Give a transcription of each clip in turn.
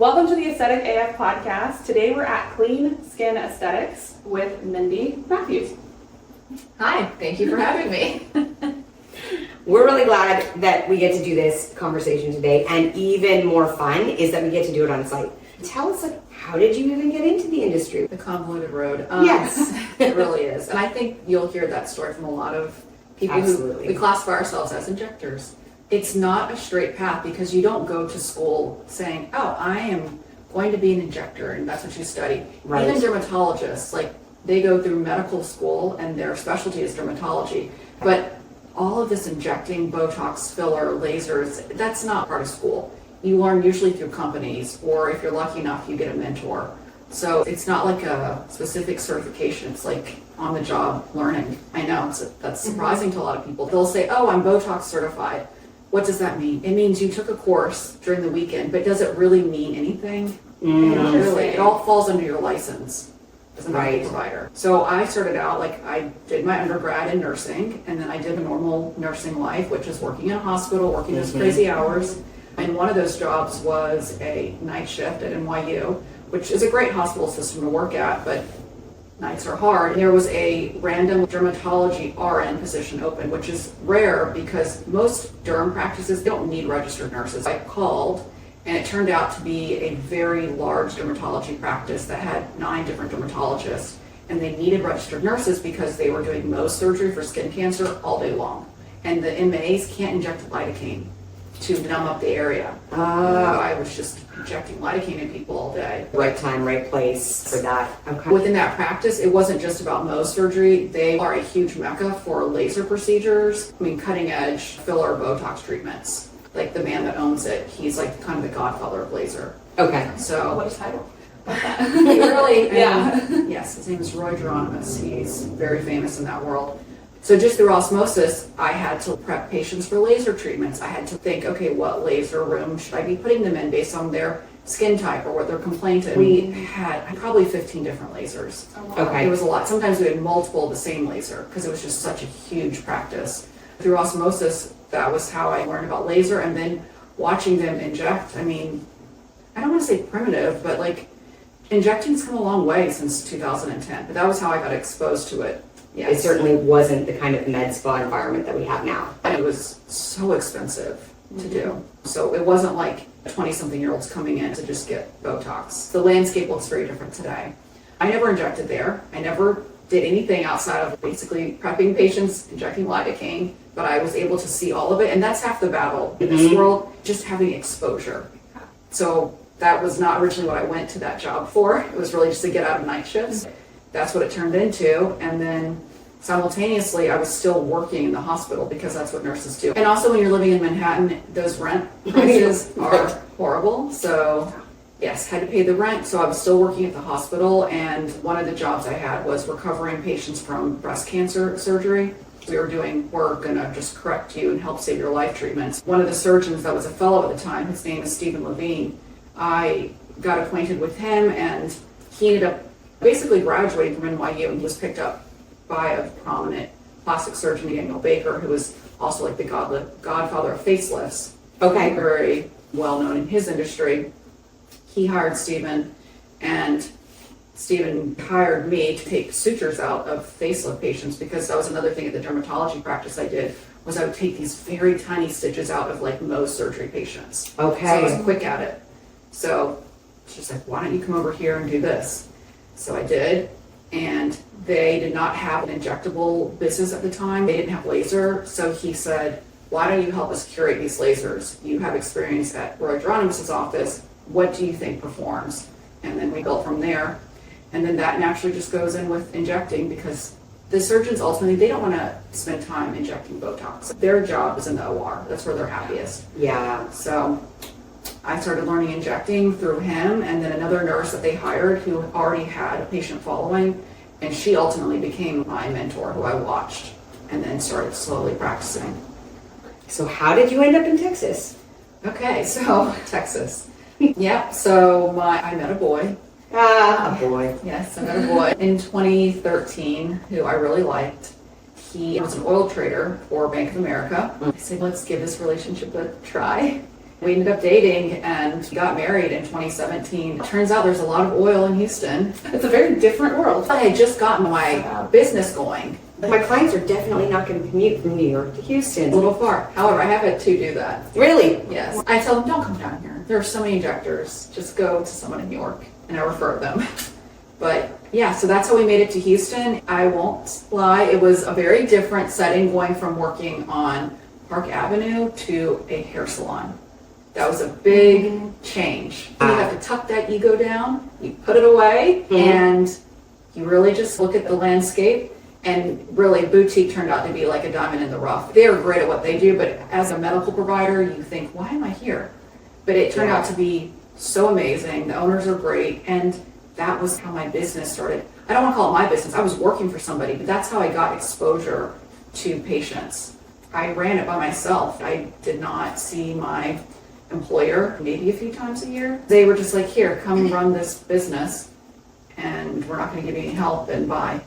Welcome to the Aesthetic AF podcast. Today we're at Clean Skin Aesthetics with Mindi Matthews. Hi, thank you for having me. We're really glad that we get to do this conversation today, and even more fun is that we get to do it on site. Tell us, how did you even get into the industry? The convoluted road. Yes. It really is. And I think you'll hear that story from a lot of people Absolutely. who we classify ourselves as injectors. It's not a straight path because you don't go to school saying, oh, I am going to be an injector, and that's what you study. Right. Even dermatologists, they go through medical school and their specialty is dermatology. But all of this injecting, Botox, filler, lasers, that's not part of school. You learn usually through companies, or if you're lucky enough, you get a mentor. So it's not like a specific certification. It's like on-the-job learning. I know, that's surprising to a lot of people. They'll say, oh, I'm Botox certified. What does that mean? It means you took a course during the weekend, but does it really mean anything? Not really. It all falls under your license as a medical provider. So I started out, I did my undergrad in nursing, and then I did a normal nursing life, which is working in a hospital, working those crazy hours. And one of those jobs was a night shift at NYU, which is a great hospital system to work at, but nights are hard. There was a random dermatology RN position open, which is rare because most derm practices don't need registered nurses. I called, and it turned out to be a very large dermatology practice that had 9 different dermatologists, and they needed registered nurses because they were doing Mohs surgery for skin cancer all day long. And the MAs can't inject lidocaine to numb up the area. I was just injecting lidocaine in people all day. Right time, right place for that. Okay. Within that practice, it wasn't just about Mohs surgery. They are a huge mecca for laser procedures. cutting edge filler Botox treatments. Like the man that owns it, he's kind of the godfather of laser. Okay. So What a title. he really, Yeah. Yes, his name is Roy Geronimus. He's very famous in that world. So just through osmosis, I had to prep patients for laser treatments. I had to think, okay, what laser room should I be putting them in based on their skin type or what their complaint is? We had probably 15 different lasers. Okay. It was a lot. Sometimes we had multiple of the same laser because it was just such a huge practice. Through osmosis, that was how I learned about laser, and then watching them inject. I don't want to say primitive, but injecting's come a long way since 2010, but that was how I got exposed to it. Yes. It certainly wasn't the kind of MedSpa environment that we have now. And it was so expensive to do. So it wasn't like 20-something-year-olds coming in to just get Botox. The landscape looks very different today. I never injected there. I never did anything outside of basically prepping patients, injecting lidocaine, but I was able to see all of it. And that's half the battle in this world, just having exposure. So that was not originally what I went to that job for. It was really just to get out of night shifts. That's what it turned into. And then simultaneously, I was still working in the hospital because that's what nurses do. And also when you're living in Manhattan, those rent prices are horrible. So yes, had to pay the rent. So I was still working at the hospital. And one of the jobs I had was recovering patients from breast cancer surgery. We were doing work and just correct you and help save your life treatments. One of the surgeons that was a fellow at the time, his name is Stephen Levine. I got acquainted with him, and he ended up basically graduating from NYU, and he was picked up by a prominent plastic surgeon, Daniel Baker, who was also the godfather of facelifts. Okay. Very well known in his industry. He hired Stephen, and Stephen hired me to take sutures out of facelift patients, because that was another thing at the dermatology practice I did, was I would take these very tiny stitches out of Mohs surgery patients. Okay. So I was quick at it. So she's like, why don't you come over here and do this? So I did, and they did not have an injectable business at the time. They didn't have laser, so he said, why don't you help us curate these lasers? You have experience at Roy Geronimus' office. What do you think performs? And then we built from there. And then that naturally just goes in with injecting, because the surgeons ultimately, they don't want to spend time injecting Botox. Their job is in the OR. That's where they're happiest. Yeah. So I started learning injecting through him, and then another nurse that they hired who already had a patient following, and she ultimately became my mentor, who I watched and then started slowly practicing. So how did you end up in Texas? Okay, so Texas. Yeah, so I met a boy. A boy. Yes, I met a boy in 2013 who I really liked. He was an oil trader for Bank of America. I said, let's give this relationship a try. We ended up dating and got married in 2017. It turns out there's a lot of oil in Houston. It's a very different world. I had just gotten my business going. My clients are definitely not going to commute from New York to Houston. A little far. However, I have had to do that. Really? Yes. I tell them, don't come down here. There are so many injectors. Just go to someone in New York, and I refer them. But yeah, so that's how we made it to Houston. I won't lie, it was a very different setting going from working on Park Avenue to a hair salon. That was a big change. You have to tuck that ego down, you put it away, and you really just look at the landscape. And really, boutique turned out to be like a diamond in the rough. They are great at what they do, but as a medical provider, you think, why am I here? But it turned out to be so amazing. The owners are great, and that was how my business started. I don't want to call it my business. I was working for somebody, but that's how I got exposure to patients. I ran it by myself. I did not see my employer maybe a few times a year. They were just like, here, come run this business, and we're not going to give you any help, and bye.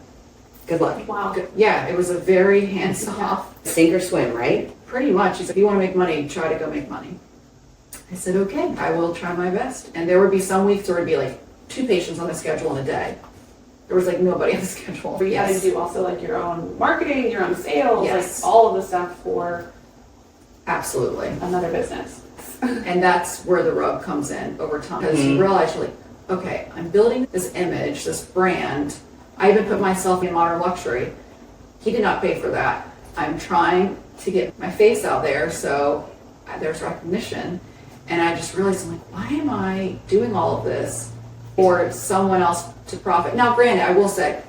Good luck. Wow. Yeah, it was a very hands-off. Sink or swim, right? Pretty much. He said, if you want to make money, try to go make money. I said, okay, I will try my best. And there would be some weeks where it would be like 2 patients on the schedule in a day. There was like nobody on the schedule. But you had to do also like your own marketing, your own sales, Yes. like all of the stuff for Absolutely. another business. And that's where the rub comes in over time. Because you realize you're like, okay, I'm building this image, this brand. I even put myself in modern luxury. He did not pay for that. I'm trying to get my face out there so there's recognition. And I just realized, I'm like, why am I doing all of this for someone else to profit? Now, granted, I will say,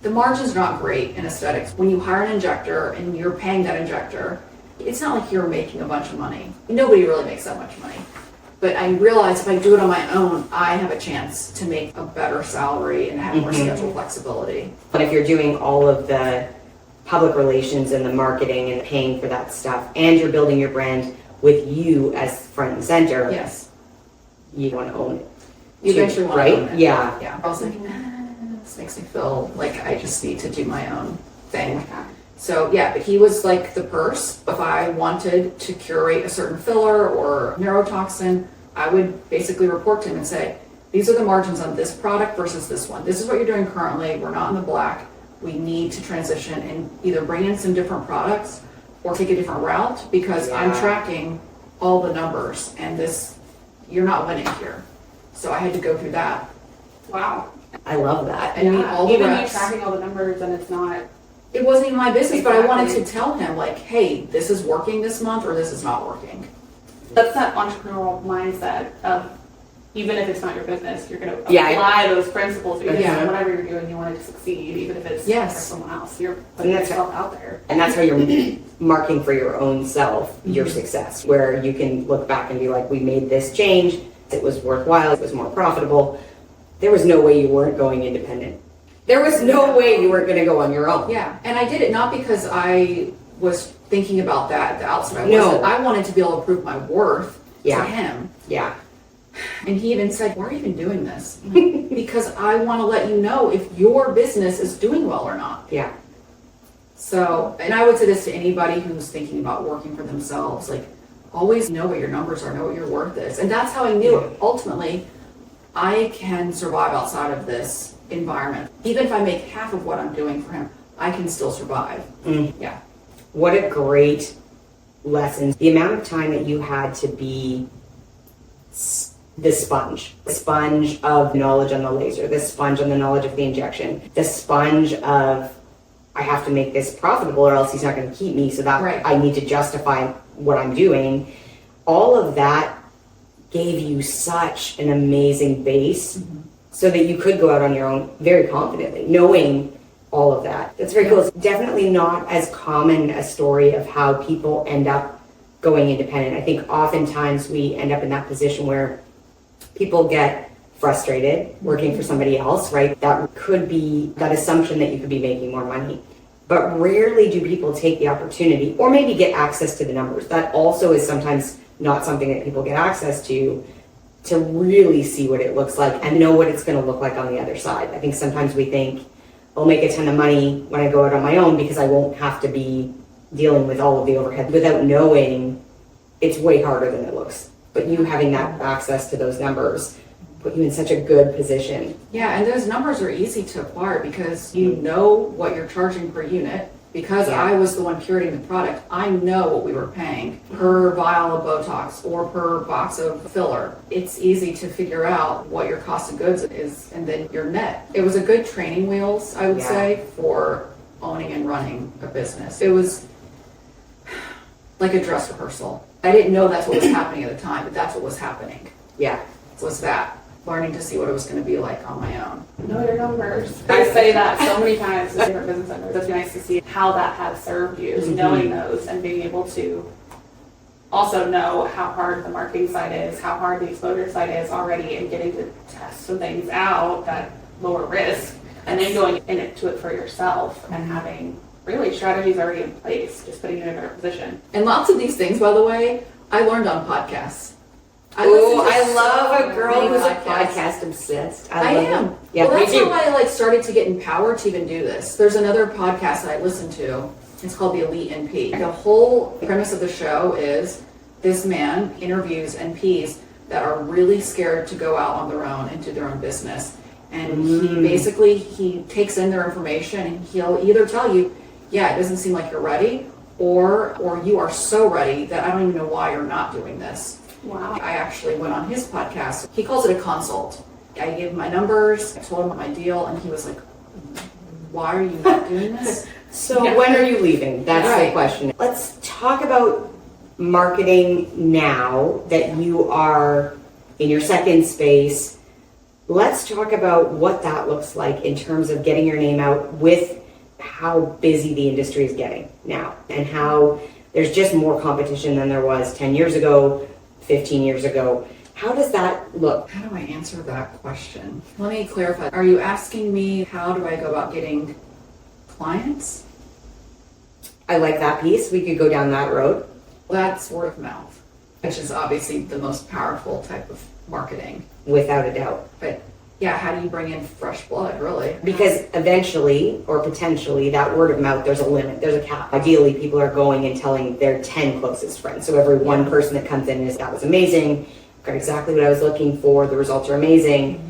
the margin's not great in aesthetics. When you hire an injector and you're paying that injector, it's not like you're making a bunch of money. Nobody really makes that much money. But I realized if I do it on my own, I have a chance to make a better salary and have more schedule flexibility. But if you're doing all of the public relations and the marketing and paying for that stuff, and you're building your brand with you as front and center, Yes. you want to own it. You too, eventually want right? to own it. Yeah. Yeah. I was like, this makes me feel like I just need to do my own thing. So yeah, but he was like the purse. If I wanted to curate a certain filler or neurotoxin, I would basically report to him and say, these are the margins on this product versus this one. This is what you're doing currently. We're not in the black. We need to transition and either bring in some different products or take a different route because I'm tracking all the numbers and this, you're not winning here. So I had to go through that. Wow. I love that. And meet all the Even you reps. tracking all the numbers and it's not. It wasn't even my business, but I wanted Exactly. to tell him like, hey, this is working this month or this is not working. That's that entrepreneurial mindset of even if it's not your business, you're going to Yeah, apply those principles because Yeah. whatever you're doing, you want it to succeed, even if it's Yes. for someone else. You're putting And that's- yourself out there. And that's how you're marking for your own self, your success, where you can look back and be like, we made this change. It was worthwhile. It was more profitable. There was no way you weren't going independent. There was no way you weren't going to go on your own. Yeah, and I did it not because I was thinking about that at the outset. I No. wasn't. I wanted to be able to prove my worth Yeah. to him. Yeah. And he even said, why are you even doing this? Because I want to let you know if your business is doing well or not. Yeah. So, and I would say this to anybody who's thinking about working for themselves, like always know what your numbers are, know what your worth is. And that's how I knew ultimately I can survive outside of this environment. Even if I make half of what I'm doing for him, I can still survive. Yeah. What a great lesson. The amount of time that you had to be the sponge of knowledge on the laser, the sponge on the knowledge of the injection, the sponge of I have to make this profitable or else he's not going to keep me, so that Right. I need to justify what I'm doing. All of that gave you such an amazing base so that you could go out on your own very confidently, knowing all of that. That's very cool. It's definitely not as common a story of how people end up going independent. I think oftentimes we end up in that position where people get frustrated working for somebody else, right? That could be that assumption that you could be making more money. But rarely do people take the opportunity or maybe get access to the numbers. That also is sometimes not something that people get access to really see what it looks like and know what it's going to look like on the other side. I think sometimes we think, I'll make a ton of money when I go out on my own because I won't have to be dealing with all of the overhead. Without knowing, it's way harder than it looks. but you having that access to those numbers put you in such a good position. Yeah, and those numbers are easy to acquire because you know what you're charging per unit. Because Yeah. I was the one curating the product, I know what we were paying per vial of Botox or per box of filler. It's easy to figure out what your cost of goods is and then your net. It was a good training wheels, I would Yeah. say, for owning and running a business. It was like a dress rehearsal. I didn't know that's what was happening at the time, but that's what was happening. Yeah. Was that. Learning to see what it was going to be like on my own. Know your numbers. I say that so many times to different business owners. It's nice to see how that has served you, knowing those and being able to also know how hard the marketing side is, how hard the exposure side is already, and getting to test some things out that lower risk, and then going into it for yourself and having really strategies already in place, just putting you in a better position. And lots of these things, by the way, I learned on podcasts. Oh, I listen to love so a girl many who's a podcasts. podcast obsessed. I love am. it. Yeah, well, me that's too. how I started to get empowered to even do this. There's another podcast that I listen to. It's called The Elite NP. The whole premise of the show is this man interviews NPs that are really scared to go out on their own and do their own business. And he takes in their information and he'll either tell you, yeah, it doesn't seem like you're ready, or you are so ready that I don't even know why you're not doing this. Wow. I actually went on his podcast. He calls it a consult. I gave him my numbers, I told him my deal, and he was like, why are you not doing this? So when are you leaving? That's the Right. question. Let's talk about marketing now that you are in your second space. Let's talk about what that looks like in terms of getting your name out with how busy the industry is getting now and how there's just more competition than there was 10 years ago, 15 years ago. How does that look? How do I answer that question? Let me clarify. Are you asking me how do I go about getting clients? I like that piece. We could go down that road. That's word of mouth, which is obviously the most powerful type of marketing. Without a doubt. But yeah, how do you bring in fresh blood, really? Because eventually, or potentially, that word of mouth, there's a limit, there's a cap. Ideally, people are going and telling their 10 closest friends. So every one person that comes in is, that was amazing, got exactly what I was looking for, the results are amazing.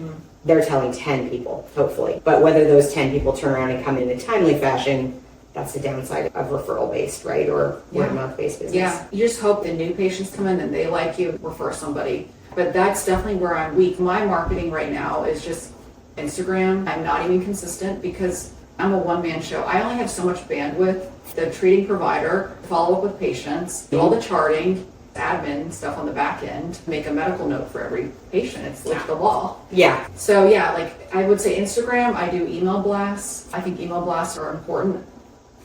They're telling 10 people, hopefully. But whether those 10 people turn around and come in a timely fashion, that's the downside of referral-based, right? Or word-of-mouth-based business. Yeah, you just hope the new patients come in and they like you, refer somebody. But that's definitely where I'm weak. My marketing right now is just Instagram. I'm not even consistent because I'm a one-man show. I only have so much bandwidth. The treating provider, follow up with patients, do all the charting, admin stuff on the back end, make a medical note for every patient. It's like the law. Yeah. So yeah, like I would say Instagram, I do email blasts. I think email blasts are important.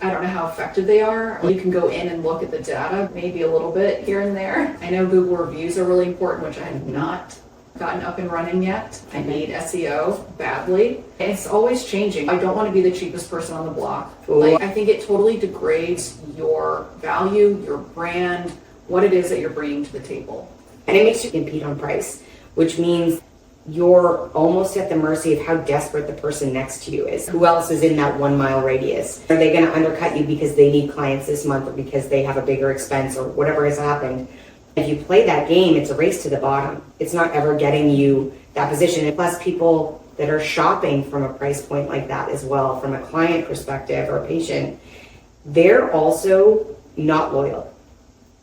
I don't know how effective they are. You can go in and look at the data, maybe a little bit here and there. I know Google reviews are really important, which I have not gotten up and running yet. I need SEO badly. It's always changing. I don't want to be the cheapest person on the block. Like, I think it totally degrades your value, your brand, what it is that you're bringing to the table. And it makes you compete on price, which means you're almost at the mercy of how desperate the person next to you is. Who else is in that 1 mile radius? Are they going to undercut you because they need clients this month or because they have a bigger expense or whatever has happened? If you play that game, it's a race to the bottom. It's not ever getting you that position. And plus, people that are shopping from a price point like that as well, from a client perspective or a patient, they're also not loyal.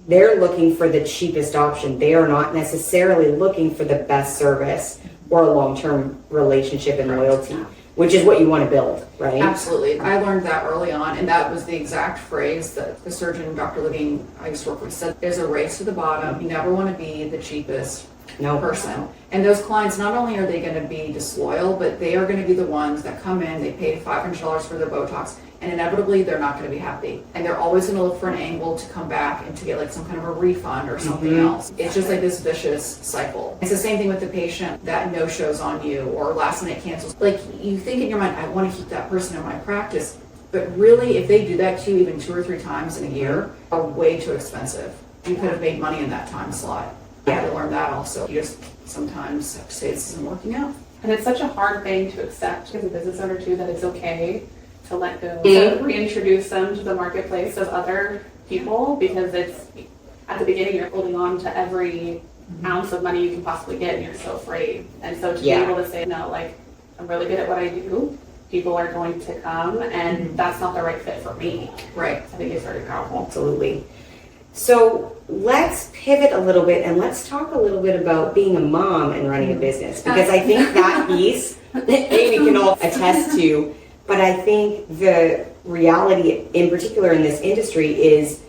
They're looking for the cheapest option. They are not necessarily looking for the best service or a long-term relationship and loyalty, which is what you want to build, right? Absolutely. I learned that early on, and that was the exact phrase that the surgeon, Dr. Levine, I used to work with, said, there's a race to the bottom. You never want to be the cheapest person. And those clients, not only are they going to be disloyal, but they are going to be the ones that come in, they paid $500 for their Botox, and inevitably they're not going to be happy. And they're always going to look for an angle to come back and to get like some kind of a refund or something else. It's just like this vicious cycle. It's the same thing with the patient that no-shows on you or last minute cancels. Like you think in your mind, I want to keep that person in my practice, but really if they do that to you even 2 or 3 times in a year, are way too expensive. You could have made money in that time slot. I had to learn that also. You just sometimes have to say this isn't working out. And it's such a hard thing to accept as a business owner too, that it's okay to let go, to reintroduce them to the marketplace as other people, because it's at the beginning you're holding on to every ounce of money you can possibly get, and you're so afraid. And so to be Yeah. able to say, no, like, I'm really good at what I do, people are going to come, and that's not the right fit for me. Right. I think it's very powerful. Absolutely. So let's pivot a little bit and let's talk a little bit about being a mom and running a business, because I think that piece, Amy can all attest to, but I think the reality in particular in this industry is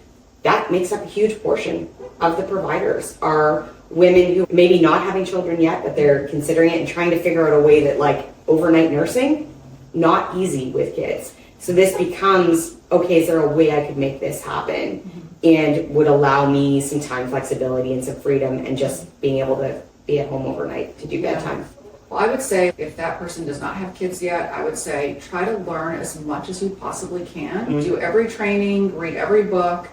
that makes up a huge portion of the providers are women who maybe not having children yet, but they're considering it and trying to figure out a way that, like, overnight nursing, not easy with kids. So this becomes, okay, is there a way I could make this happen and would allow me some time flexibility and some freedom and just being able to be at home overnight to do bedtime? Well, I would say if that person does not have kids yet, I would say try to learn as much as you possibly can. Do every training, read every book,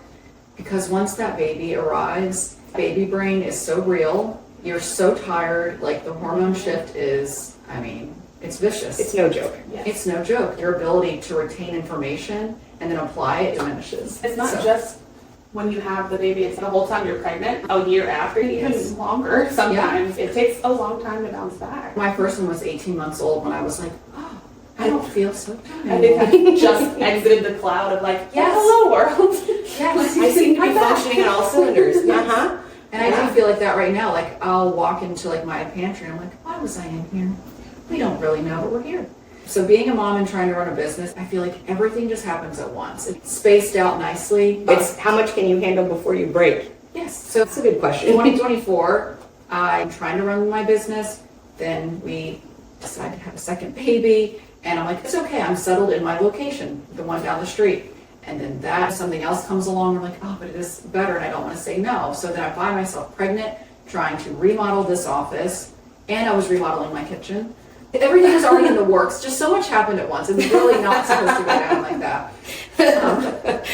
because once that baby arrives, baby brain is so real. You're so tired. Like, the hormone shift is, I mean, it's vicious. It's no joke. Yes. It's no joke. Your ability to retain information and then apply it diminishes. It's not So- just when you have the baby, it's the whole time you're pregnant, a year after, even Yes. longer sometimes. It takes a long time to bounce back. My first one was 18 months old when I was like, oh, I don't feel so tired I think anymore. I just exited the cloud of like, Yes. hello world. Yes. I seem to be functioning on all cylinders. Uh-huh. And I do feel like that right now. Like, I'll walk into like my pantry and I'm like, why was I in here? We don't really know, but we're here. So being a mom and trying to run a business, I feel like everything just happens at once. It's spaced out nicely. It's how much can you handle before you break? Yes. So That's a good question. 2024, I'm trying to run my business. Then we decided to have a second baby. And I'm like, it's okay. I'm settled in my location, the one down the street. And then something else comes along. I'm like, oh, but it is better. And I don't want to say no. So then I find myself pregnant, trying to remodel this office. And I was remodeling my kitchen. Everything was already in the works. Just so much happened at once. It was really not supposed to go down like that.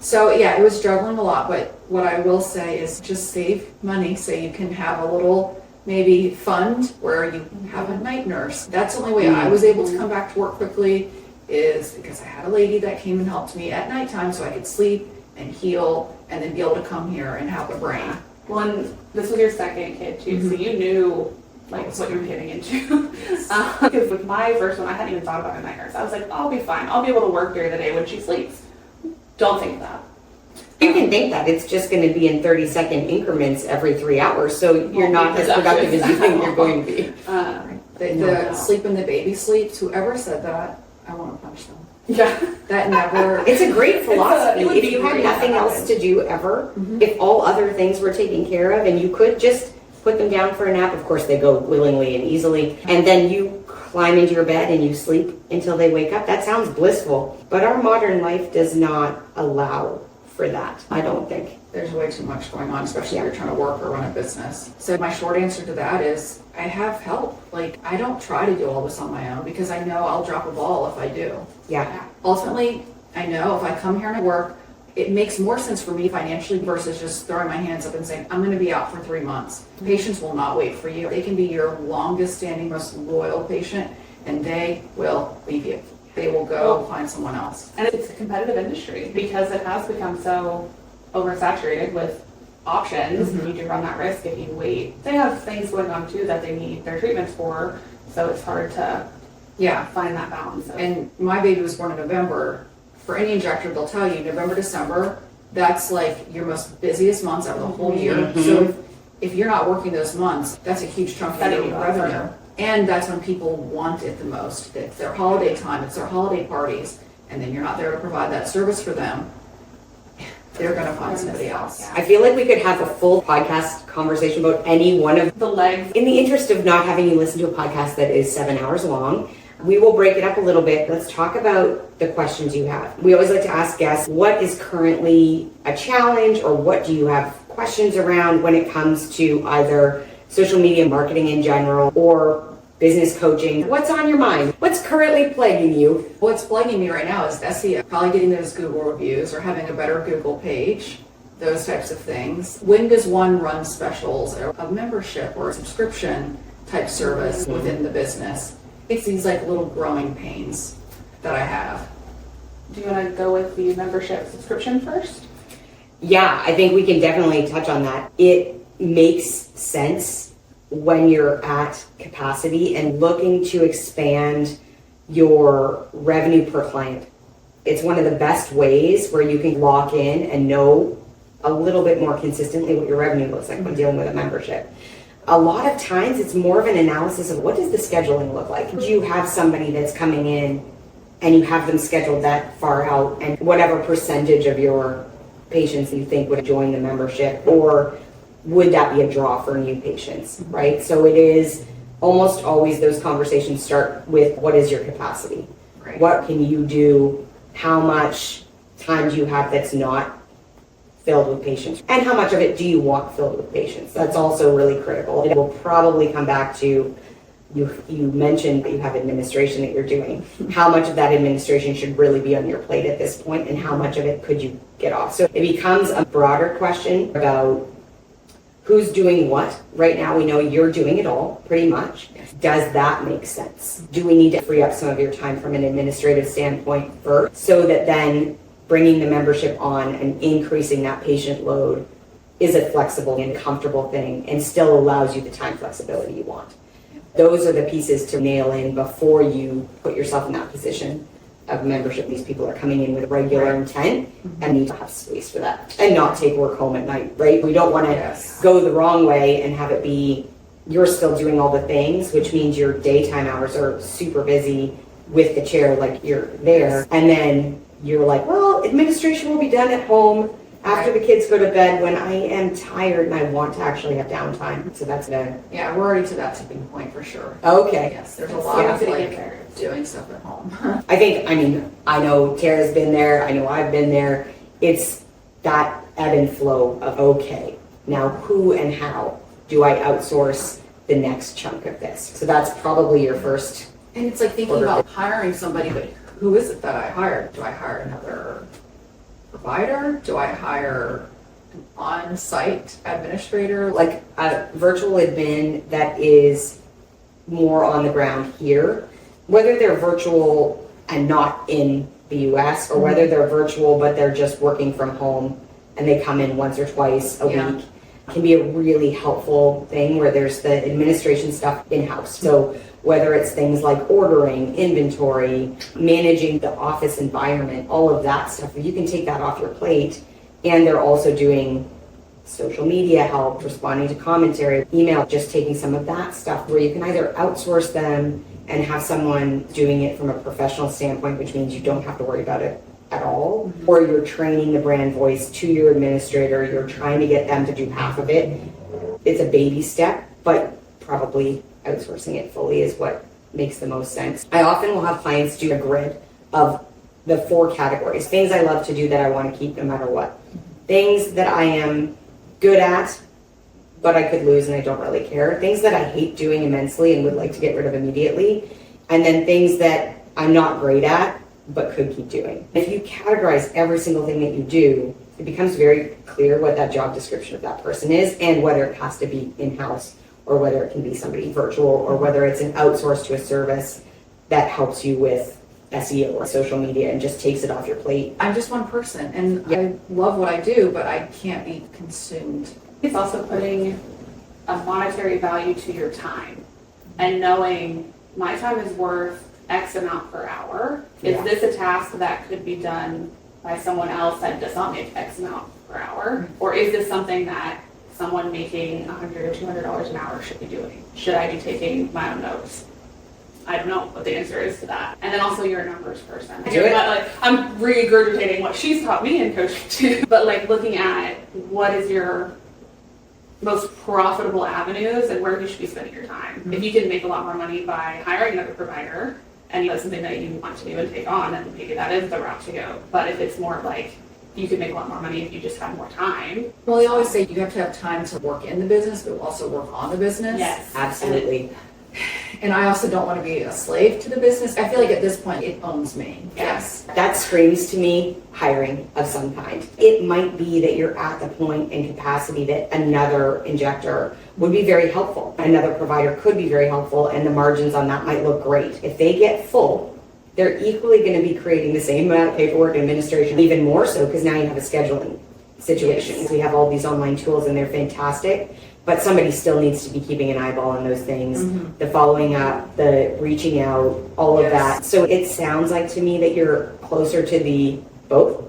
So yeah, it was juggling a lot. But what I will say is just save money so you can have a little maybe fund where you have a night nurse. That's the only way I was able to come back to work quickly, is because I had a lady that came and helped me at nighttime so I could sleep and heal and then be able to come here and have a brain. Well, and this was your second kid too, so you knew like what you were getting into. Because with my first one, I hadn't even thought about a night nurse. I was like, I'll be fine. I'll be able to work during the day when she sleeps. Don't think that. You can think that it's just going to be in 30-second increments every 3 hours, so you're not as productive as you think you're going to be. The sleep when the baby sleeps, whoever said that, I want to punch them. Yeah. That never. It's a great philosophy. it would If be you had great nothing to else to do ever, if all other things were taken care of and you could just put them down for a nap, of course they go willingly and easily, and then you climb into your bed and you sleep until they wake up, that sounds blissful. But our modern life does not allow for that, I don't think. There's way too much going on, especially if you're trying to work or run a business. So my short answer to that is I have help. Like, I don't try to do all this on my own because I know I'll drop a ball if I do. Yeah. Ultimately, I know if I come here and I work, it makes more sense for me financially versus just throwing my hands up and saying, I'm going to be out for 3 months. Patients will not wait for you. They can be your longest standing, most loyal patient, and they will leave you. They will go find someone else. And it's a competitive industry because it has become so oversaturated with options. You do run that risk if you wait. They have things going on too that they need their treatments for, so it's hard to find that balance. And my baby was born in November. For any injector, they'll tell you November, December, that's like your most busiest months out of the whole year. So if you're not working those months, that's a huge chunk of your revenue. And that's when people want it the most. It's their holiday time, it's their holiday parties, and then you're not there to provide that service for them. They're going to find somebody else. I feel like we could have a full podcast conversation about any one of The legs. In the interest of not having you listen to a podcast that is 7 hours long, we will break it up a little bit. Let's talk about the questions you have. We always like to ask guests, what is currently a challenge, or what do you have questions around when it comes to either social media marketing in general or business coaching? What's on your mind? What's currently plaguing you? What's plaguing me right now is SEO. Probably getting those Google reviews or having a better Google page, those types of things. When does one run specials or a membership or a subscription type service within the business? It's these like little growing pains that I have. Do you want to go with the membership subscription first? Yeah, I think we can definitely touch on that. It makes sense when you're at capacity and looking to expand your revenue per client. It's one of the best ways where you can lock in and know a little bit more consistently what your revenue looks like when dealing with a membership. A lot of times it's more of an analysis of what does the scheduling look like? Do you have somebody that's coming in and you have them scheduled that far out, and whatever percentage of your patients you think would join the membership, or would that be a draw for new patients, right? So it is almost always those conversations start with what is your capacity? Right. What can you do? How much time do you have that's not filled with patients? And how much of it do you want filled with patients? That's also really critical. It will probably come back to you mentioned that you have administration that you're doing. How much of that administration should really be on your plate at this point, and how much of it could you get off? So it becomes a broader question about who's doing what. Right now we know you're doing it all, pretty much. Does that make sense? Do we need to free up some of your time from an administrative standpoint first, so that then bringing the membership on and increasing that patient load is a flexible and comfortable thing and still allows you the time flexibility you want? Those are the pieces to nail in before you put yourself in that position of membership. These people are coming in with regular intent and need to have space for that and not take work home at night, right? We don't want to go the wrong way and have it be you're still doing all the things, which means your daytime hours are super busy with the chair, like you're there. And then you're like, well, administration will be done at home after the kids go to bed when I am tired and I want to actually have downtime. So that's the... Yeah, we're already to that tipping point for sure. Okay. Yes, there's a lot of doing stuff at home. I know Tara's been there. I know I've been there. It's that ebb and flow of, okay, now who and how do I outsource the next chunk of this? So that's probably your first... And it's like thinking about hiring somebody, but who is it that I hire? Do I hire another provider? Do I hire an on-site administrator? Like a virtual admin that is more on the ground here, whether they're virtual and not in the US, or whether they're virtual but they're just working from home and they come in once or twice a week, can be a really helpful thing where there's the administration stuff in-house. So whether it's things like ordering, inventory, managing the office environment, all of that stuff, you can take that off your plate. And they're also doing social media help, responding to commentary, email, just taking some of that stuff where you can either outsource them and have someone doing it from a professional standpoint, which means you don't have to worry about it at all, or you're training the brand voice to your administrator, you're trying to get them to do half of it. It's a baby step, but probably outsourcing it fully is what makes the most sense. I often will have clients do a grid of the 4 categories. Things I love to do that I want to keep no matter what. Things that I am good at, but I could lose and I don't really care. Things that I hate doing immensely and would like to get rid of immediately. And then things that I'm not great at, but could keep doing. If you categorize every single thing that you do, it becomes very clear what that job description of that person is, and whether it has to be in-house or whether it can be somebody virtual, or whether it's an outsource to a service that helps you with SEO or social media and just takes it off your plate. I'm just one person, and I love what I do, but I can't be consumed. It's also putting a monetary value to your time and knowing my time is worth X amount per hour. Is this a task that could be done by someone else that does not make X amount per hour? Or is this something that someone making $100 or $200 an hour should be doing? Should I be taking my own notes? I don't know what the answer is to that. And then also you're a numbers person. I'm regurgitating what she's taught me in coaching too. But like looking at what is your most profitable avenues and where you should be spending your time. If you can make a lot more money by hiring another provider and that's something that you want to do and take on, then maybe that is the route to go. But if it's more like you could make a lot more money if you just have more time. Well, they always say you have to have time to work in the business, but also work on the business. Yes. Absolutely. And I also don't want to be a slave to the business. I feel like at this point it owns me. Yes. That screams to me hiring of some kind. It might be that you're at the point and capacity that another injector would be very helpful. Another provider could be very helpful, and the margins on that might look great. If they get full, they're equally going to be creating the same amount of paperwork and administration, even more so because now you have a scheduling situations. Yes. We have all these online tools and they're fantastic, but somebody still needs to be keeping an eyeball on those things, the following up, the reaching out, all of that. So it sounds like to me that you're closer to the both.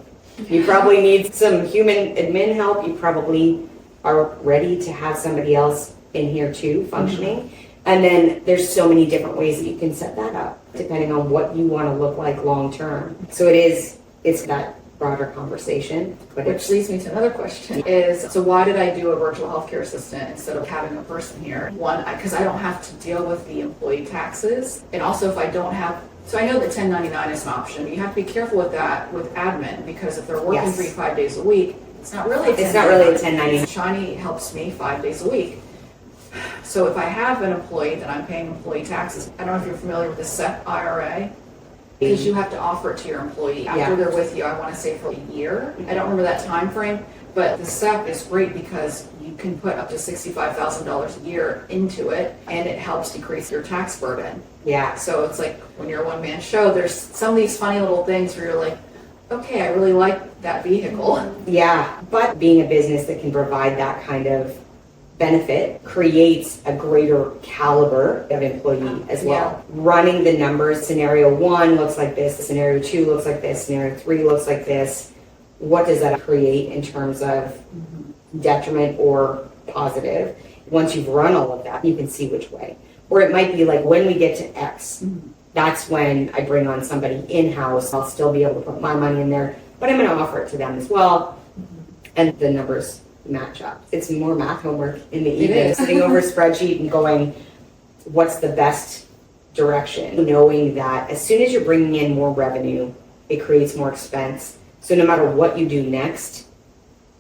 You probably need some human admin help. You probably are ready to have somebody else in here too, functioning. And then there's so many different ways that you can set that up, depending on what you want to look like long term. So it's that broader conversation. But Which leads me to another question is, so why did I do a virtual healthcare assistant instead of having a person here? One, because I don't have to deal with the employee taxes. And also if I don't have, so I know that 1099 is an option. You have to be careful with that with admin, because if they're working 3 to 5 days a week, it's not really a 1099. It's not really a 1099. Shiny helps me 5 days a week. So if I have an employee that I'm paying employee taxes, I don't know if you're familiar with the SEP IRA, because you have to offer it to your employee after they're with you, I want to say for a year. I don't remember that time frame, but the SEP is great because you can put up to $65,000 a year into it, and it helps decrease your tax burden. Yeah. So it's like when you're a one-man show, there's some of these funny little things where you're like, okay, I really like that vehicle. Yeah, but being a business that can provide that kind of benefit creates a greater caliber of employee as well. Running the numbers, scenario 1 looks like this, scenario 2 looks like this, scenario 3 looks like this. What does that create in terms of detriment or positive? Once you've run all of that, you can see which way. Or it might be like, when we get to X, that's when I bring on somebody in-house. I'll still be able to put my money in there, but I'm going to offer it to them as well. And the numbers match up. It's more math homework in the evening, sitting over a spreadsheet and going, what's the best direction? Knowing that as soon as you're bringing in more revenue, it creates more expense. So no matter what you do next,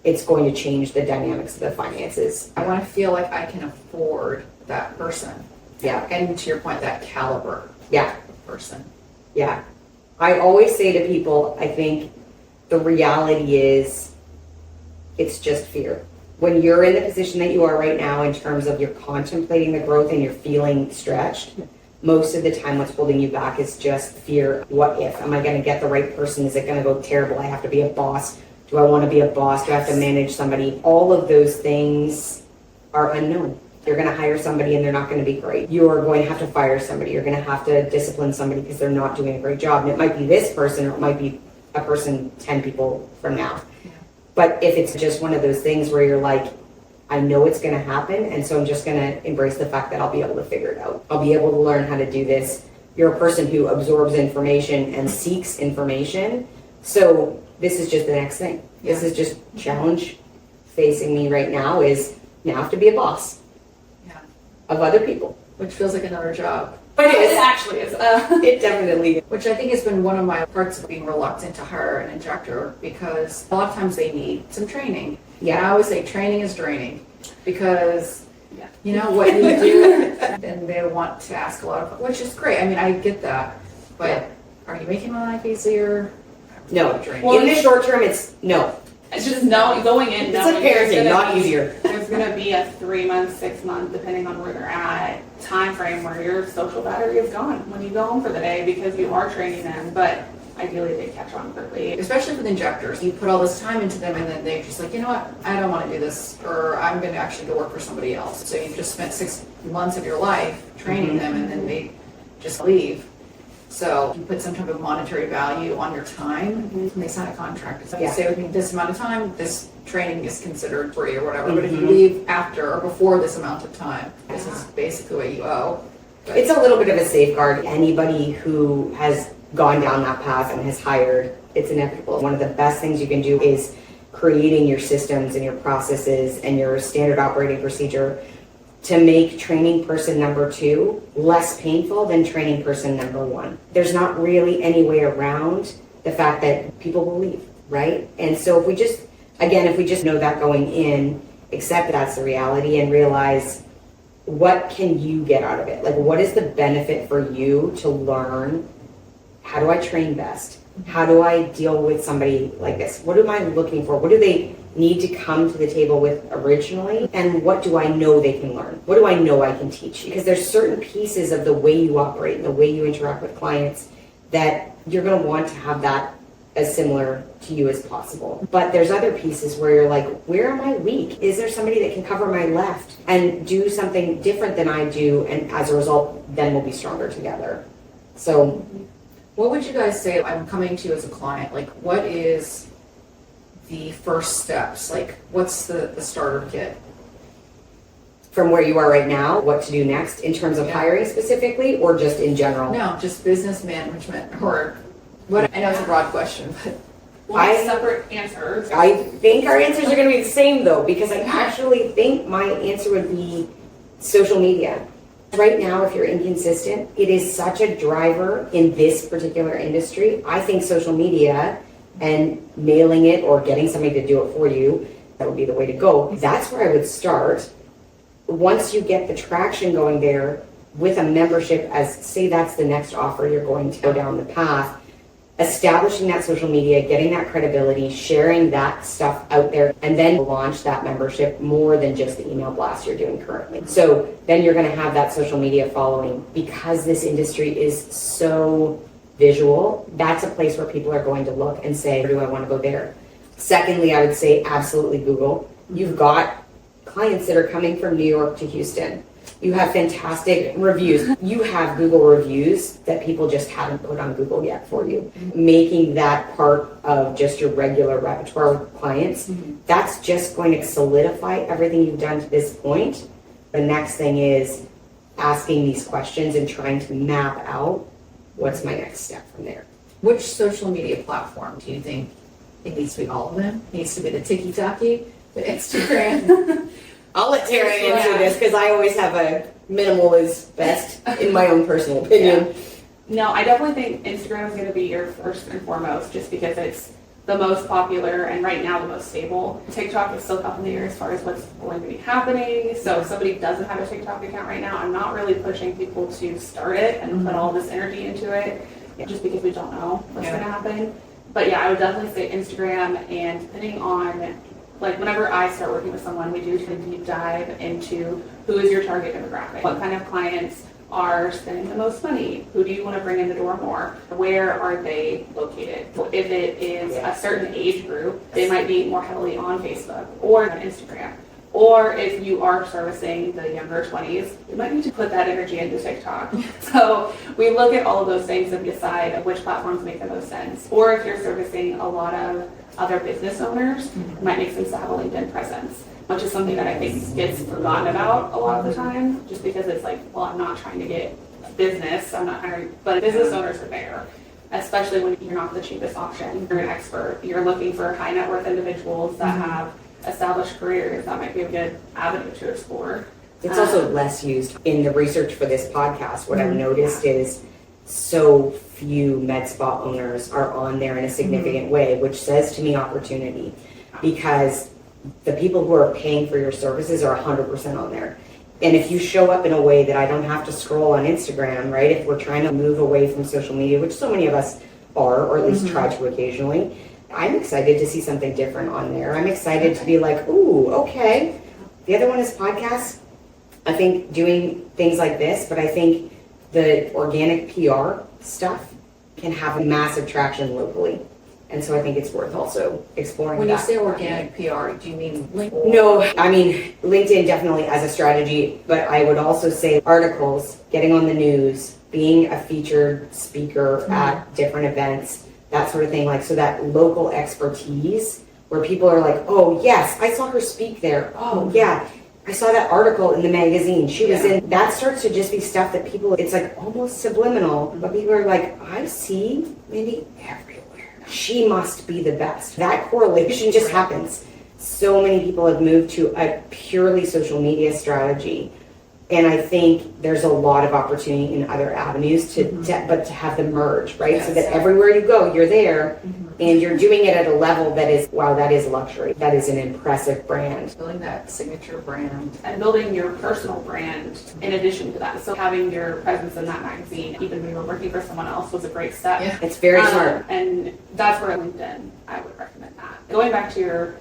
it's going to change the dynamics of the finances. I want to feel like I can afford that person. Yeah. And to your point, that caliber person. Yeah. I always say to people, I think the reality is it's just fear. When you're in the position that you are right now, in terms of you're contemplating the growth and you're feeling stretched, most of the time what's holding you back is just fear. What if? Am I going to get the right person? Is it going to go terrible? I have to be a boss. Do I want to be a boss? Do I have to manage somebody? All of those things are unknown. You're going to hire somebody and they're not going to be great. You're going to have to fire somebody. You're going to have to discipline somebody because they're not doing a great job. And it might be this person, or it might be a person 10 people from now. But if it's just one of those things where you're like, I know it's going to happen, and so I'm just going to embrace the fact that I'll be able to figure it out. I'll be able to learn how to do this. You're a person who absorbs information and seeks information. So this is just the next thing. This is just challenge facing me right now, is now I have to be a boss of other people. Which feels like another job. But it actually is. It definitely is. Which I think has been one of my parts of being reluctant to hire an injector, because a lot of times they need some training. Yeah. And I always say training is draining, because you know what you do, and they want to ask a lot of, which is great. I mean, I get that, but are you making my life easier? No. Well, in the short term, it's no. It's just going in. It's like parenting, not easier. There's going to be a 3 month, 6 month, depending on where they're at, time frame where your social battery is gone when you go home for the day, because you are training them. But ideally, they catch on quickly. Especially with injectors, you put all this time into them, and then they're just like, you know what, I don't want to do this, or I'm going to actually go work for somebody else. So you've just spent 6 months of your life training them, and then they just leave. So you put some type of monetary value on your time, and they sign a contract. So you say, with me, this amount of time, this training is considered free or whatever. But if you leave after or before this amount of time, this is basically what you owe. But it's a little bit of a safeguard. Anybody who has gone down that path and has hired, it's inevitable. One of the best things you can do is creating your systems and your processes and your standard operating procedure to make training person number 2 less painful than training person number 1. There's not really any way around the fact that people will leave, right? And so if we just know that going in, accept that's the reality, and realize, what can you get out of it? Like, what is the benefit for you to learn? How do I train best? How do I deal with somebody like this? What am I looking for? What do they need to come to the table with originally? And what do I know they can learn? What do I know I can teach? Because there's certain pieces of the way you operate and the way you interact with clients that you're going to want to have that as similar to you as possible. But there's other pieces where you're like, where am I weak? Is there somebody that can cover my left and do something different than I do? And as a result, then we'll be stronger together. So What would you guys say, I'm coming to you as a client, like what is the first steps? Like what's the starter kit? from where you are right now, what to do next in terms of hiring specifically or just in general? No, just business management or what, I know it's a broad question, but We'll have separate answers. I think our answers are going to be the same though, because I actually think my answer would be social media. Right now, if you're inconsistent, it is such a driver in this particular industry. I think social media and mailing it or getting somebody to do it for you, that would be the way to go. That's where I would start. Once you get the traction going there with a membership, as say that's the next offer you're going to go down the path, establishing that social media, getting that credibility, sharing that stuff out there, and then launch that membership more than just the email blast you're doing currently. So then you're going to have that social media following. Because this industry is so visual, that's a place where people are going to look and say, do I want to go there? Secondly, I would say absolutely Google. You've got clients that are coming from New York to Houston. You have fantastic reviews. You have Google reviews that people just haven't put on Google yet for you. Making that part of just your regular repertoire with clients, that's just going to solidify everything you've done to this point. The next thing is asking these questions and trying to map out what's my next step from there. which social media platform do you think it needs to be? All of them? It needs to be the TikTok-y, the Instagram? I'll let Tara answer this because I always have a minimal is best in my own personal opinion. No, I definitely think Instagram is going to be your first and foremost, just because it's the most popular and right now the most stable. TikTok is still up in the air as far as what's going to be happening. So if somebody doesn't have a TikTok account right now, I'm not really pushing people to start it and put all this energy into it, just because we don't know what's going to happen. But yeah, I would definitely say Instagram, and depending on, like whenever I start working with someone, we do a deep dive into who is your target demographic, what kind of clients are spending the most money, who do you want to bring in the door more, where are they located. If it is a certain age group, they might be more heavily on Facebook or on Instagram. Or if you are servicing the younger 20s, you might need to put that energy into TikTok. So we look at all of those things and decide which platforms make the most sense. Or if you're servicing a lot of other business owners, it might make sense to have a LinkedIn presence, which is something that I think gets forgotten about a lot of the time, just because it's like, well, I'm not trying to get a business, I'm not hiring, but business owners are there, especially when you're not the cheapest option. You're an expert, you're looking for high net worth individuals that have established careers. That might be a good avenue to explore. It's also less used. In the research for this podcast, what I've noticed is so few MedSpa owners are on there in a significant way, which says to me opportunity, because the people who are paying for your services are 100% on there. And if you show up in a way that I don't have to scroll on Instagram, right? If we're trying to move away from social media, which so many of us are, or at least try to occasionally, I'm excited to see something different on there. I'm excited to be like, ooh, okay. The other one is podcasts. I think doing things like this, but I think the organic PR stuff can have a massive traction locally. And so I think it's worth also exploring When that. you say organic PR, do you mean LinkedIn? No, I mean, LinkedIn definitely as a strategy, but I would also say articles, getting on the news, being a featured speaker at different events, that sort of thing. Like, so that local expertise where people are like, oh yes, I saw her speak there. Oh yeah, I saw that article in the magazine. She was in, that starts to just be stuff that people, it's like almost subliminal, but people are like, I see Mindi everywhere. She must be the best. That correlation just happens. So many people have moved to a purely social media strategy. And I think there's a lot of opportunity in other avenues but to have them merge, right? Yes. So that everywhere you go, you're there and you're doing it at a level that is, wow, that is luxury. That is an impressive brand. Building that signature brand. And building your personal brand in addition to that. So having your presence in that magazine, even when you were working for someone else, was a great step. Yeah. It's very smart. And that's where LinkedIn, I would recommend that. Going back to your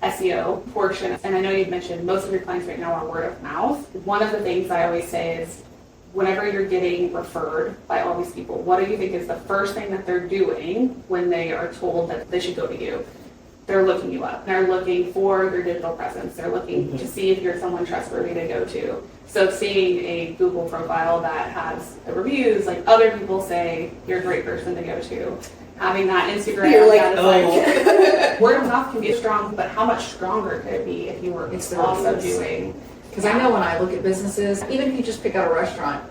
SEO portion, and I know you've mentioned most of your clients right now are word of mouth. One of the things I always say is whenever you're getting referred by all these people, what do you think is the first thing that they're doing when they are told that they should go to you? They're looking you up. They're looking for your digital presence. They're looking to see if you're someone trustworthy to go to. So seeing a Google profile that has the reviews, like other people say you're a great person to go to. Having that Instagram, You're like, that is like, word of mouth can be strong, but how much stronger could it be if you were also doing? Because I know when I look at businesses, even if you just pick out a restaurant,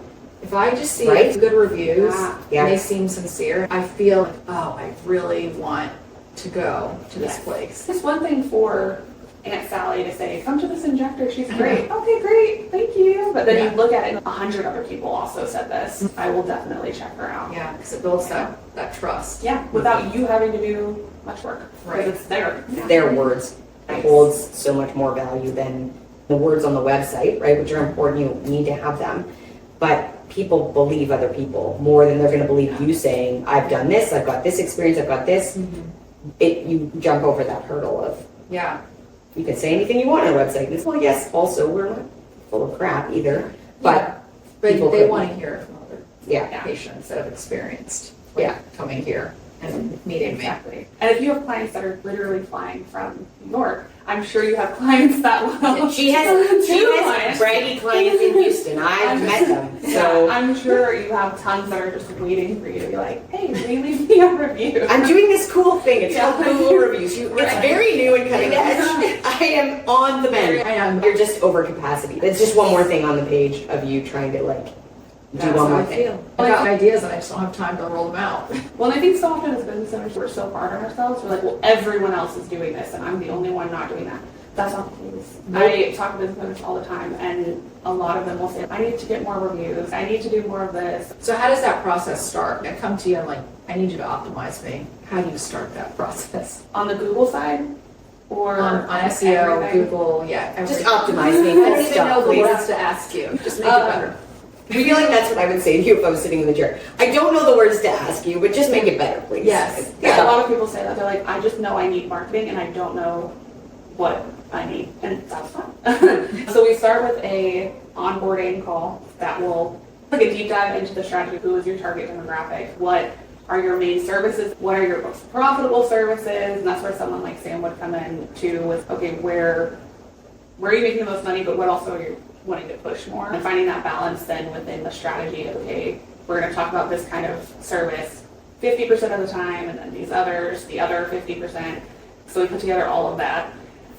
if I just see Right. good reviews Yeah. and they seem sincere, I feel like, oh, I really want to go to this Yes. place. It's one thing for Aunt Sally to say, come to this Injector, she's great. Okay, great, thank you. But then you look at it and 100 other people also said this. I will definitely check her out. Yeah, because it builds that trust. Yeah, without you having to do much work. Right. Because it's there. Their words holds so much more value than the words on the website, right? Which are important, you need to have them. But people believe other people more than they're going to believe you saying, I've done this, I've got this experience, I've got this. You jump over that hurdle of, Yeah. you can say anything you want on a website. And it's, well, yes, also, we're not full of crap either. But But people they could- want to hear it from other yeah, patients that have experienced Yeah. coming here and meeting me. Exactly. And if you have clients that are literally flying from New York, I'm sure you have clients that will. she has braggy clients in Houston. I've met them. So I'm sure you have tons that are just waiting for you to be like, hey, will you leave me a review? I'm doing this cool thing. It's called Yeah. Google Reviews. It's very new and cutting edge. I am on the mend. I am. You're just over capacity. It's just one more thing on the page of you trying to like do That's one how more I thing. feel. I got ideas and I just don't have time to roll them out. Well, and I think so often as business owners, we're so hard on ourselves. We're like, well, everyone else is doing this, and I'm the only one not doing that. That's not the case. I talk to business owners all the time, and a lot of them will say, I need to get more reviews. I need to do more of this. So how does that process start? I come to you and like, I need you to optimize me. How do you start that process? On the Google side, or On SEO, everything? Google, Just everything. optimize me. I don't even know the words to ask you. Just make it better. I feel like that's what I would say to you if I was sitting in the chair. I don't know the words to ask you, but just make it better, please. Yes. Yeah, a lot of people say that. They're like, I just know I need marketing, and I don't know what I need, and that's fine. So we start with a onboarding call that will take a deep dive into the strategy. Who is your target demographic? What are your main services? What are your most profitable services? And that's where someone like Sam would come in too with, okay, where are you making the most money, but what also are you wanting to push more? And finding that balance then within the strategy of, okay, we're going to talk about this kind of service 50% of the time, and then these others, the other 50%. So we put together all of that.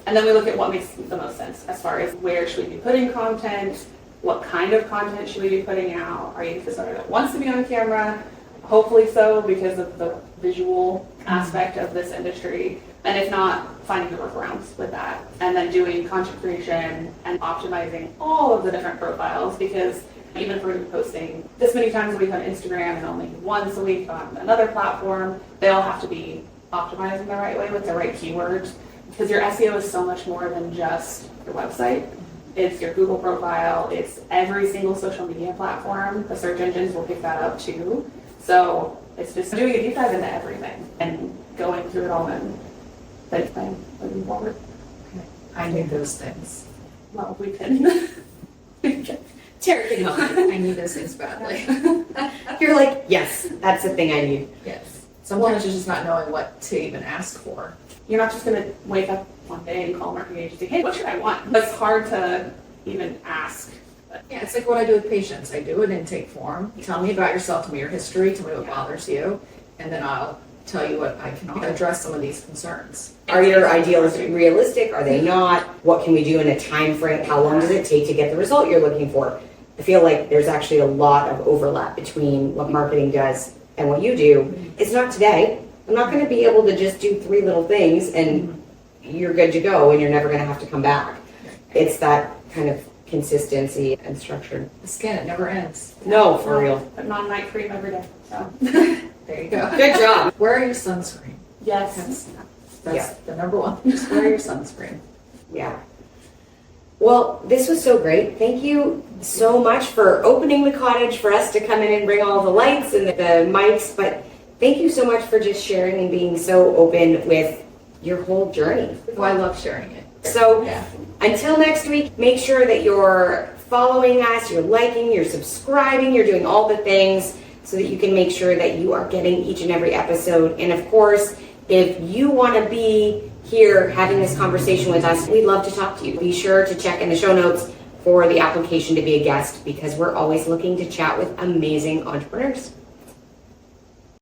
And then we look at what makes the most sense as far as where should we be putting content, what kind of content should we be putting out? Are you someone that wants to be on camera? Hopefully so, because of the visual aspect of this industry. And if not, finding the workarounds with that. And then doing content creation and optimizing all of the different profiles, because even if we're going to be posting this many times a week on Instagram and only once a week on another platform, they all have to be optimized in the right way with the right keywords. Because your SEO is so much more than just your website. It's your Google profile. It's every single social media platform. The search engines will pick that up too. So it's just doing a deep dive into everything and going through it all and then plan moving forward. I need those things. Well, we can. Terry can help you. I need those things badly. You're like, yes, that's the thing I need. Yes. Sometimes you're just not knowing what to even ask for. You're not just going to wake up one day and call a marketing agency, hey, what should I want? It's hard to even ask. But Yeah, it's like what I do with patients. I do an intake form. Tell me about yourself, tell me your history, tell me what bothers you, and then I'll tell you what I can address some of these concerns. Are your ideals realistic? Are they not? What can we do in a time frame? How long does it take to get the result you're looking for? I feel like there's actually a lot of overlap between what marketing does and what you do. It's not today. I'm not going to be able to just do 3 little things and you're good to go and you're never going to have to come back. It's that kind of consistency and structure. The skin, it never ends. No, for real. Putting on night cream every day. So There you go. Good job. Wear your sunscreen. yes. That's the number one. Just wear your sunscreen. Yeah. Well, this was so great. Thank you so much for opening the cottage for us to come in and bring all the lights and the mics. But thank you so much for just sharing and being so open with your whole journey. Well, I love sharing it. So Yeah. until next week, make sure that you're following us, you're liking, you're subscribing, you're doing all the things so that you can make sure that you are getting each and every episode. And of course, if you want to be here having this conversation with us, we'd love to talk to you. Be sure to check in the show notes for the application to be a guest, because we're always looking to chat with amazing entrepreneurs.